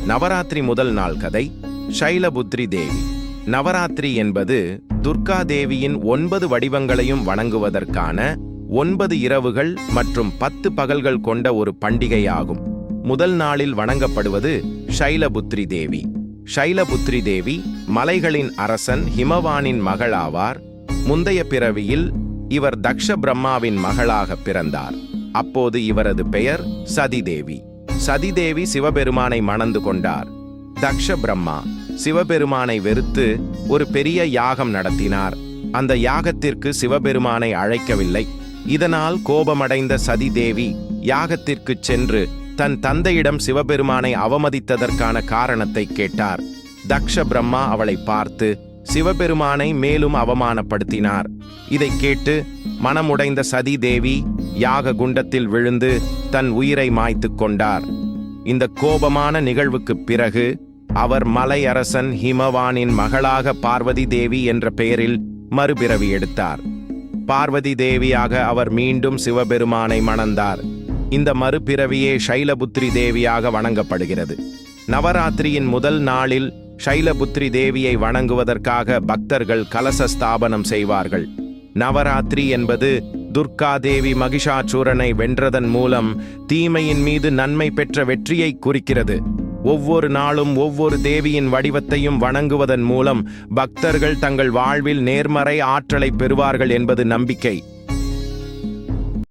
நவராத்திரி முதல் நாள் கதை. ஷைலபுத்ரி தேவி. நவராத்திரி என்பது துர்கா தேவியின் 9 வடிவங்களையும் வணங்குவதற்கான 9 இரவுகள் மற்றும் 10 பகல்கள் கொண்ட ஒரு பண்டிகையாகும். முதல் நாளில் வணங்கப்படுவது ஷைலபுத்ரி தேவி. ஷைலபுத்ரி தேவி மலைகளின் அரசன் ஹிமவானின் மகளாவார். முந்தைய பிறவியில் இவர் தக்ஷ பிரம்மாவின் மகளாக பிறந்தார். அப்போது இவரது பெயர் சதிதேவி. சதிதேவி சிவபெருமானை மணந்து கொண்டார். தக்ஷ பிரம்மா சிவபெருமானை வெறுத்து ஒரு பெரிய யாகம் நடத்தினார். அந்த யாகத்திற்கு சிவபெருமானை அழைக்கவில்லை. இதனால் கோபமடைந்த சதிதேவி யாகத்திற்கு சென்று தன் தந்தையிடம் சிவபெருமானை அவமதித்ததற்கான காரணத்தை கேட்டார். தக்ஷ பிரம்மா அவளை பார்த்து சிவபெருமானை மேலும் அவமானப்படுத்தினார். இதை கேட்டு மனமுடைந்த சதிதேவி யாக குண்டத்தில் விழுந்து தன் உயிரை மாய்த்து கொண்டார். இந்த கோபமான நிகழ்வுக்குப் பிறகு அவர் மலை அரசன் ஹிமவானின் மகளாக பார்வதி தேவி என்ற பெயரில் மறுபிறவி எடுத்தார். பார்வதி தேவியாக அவர் மீண்டும் சிவபெருமானை மணந்தார். இந்த மறுபிறவியே ஷைலபுத்ரி தேவியாக வணங்கப்படுகிறது. நவராத்திரியின் முதல் நாளில் ஷைலபுத்ரி தேவியை வணங்குவதற்காக பக்தர்கள் கலச ஸ்தாபனம் செய்வார்கள். நவராத்திரி என்பது துர்கா தேவி மகிஷாசூரனை வென்றதன் மூலம் தீமையின் மீது நன்மை பெற்ற வெற்றியை குறிக்கிறது. ஒவ்வொரு நாளும் ஒவ்வொரு தேவியின் வடிவத்தையும் வணங்குவதன் மூலம் பக்தர்கள் தங்கள் வாழ்வில் நேர்மறை ஆற்றலை பெறுவார்கள் என்பது நம்பிக்கை.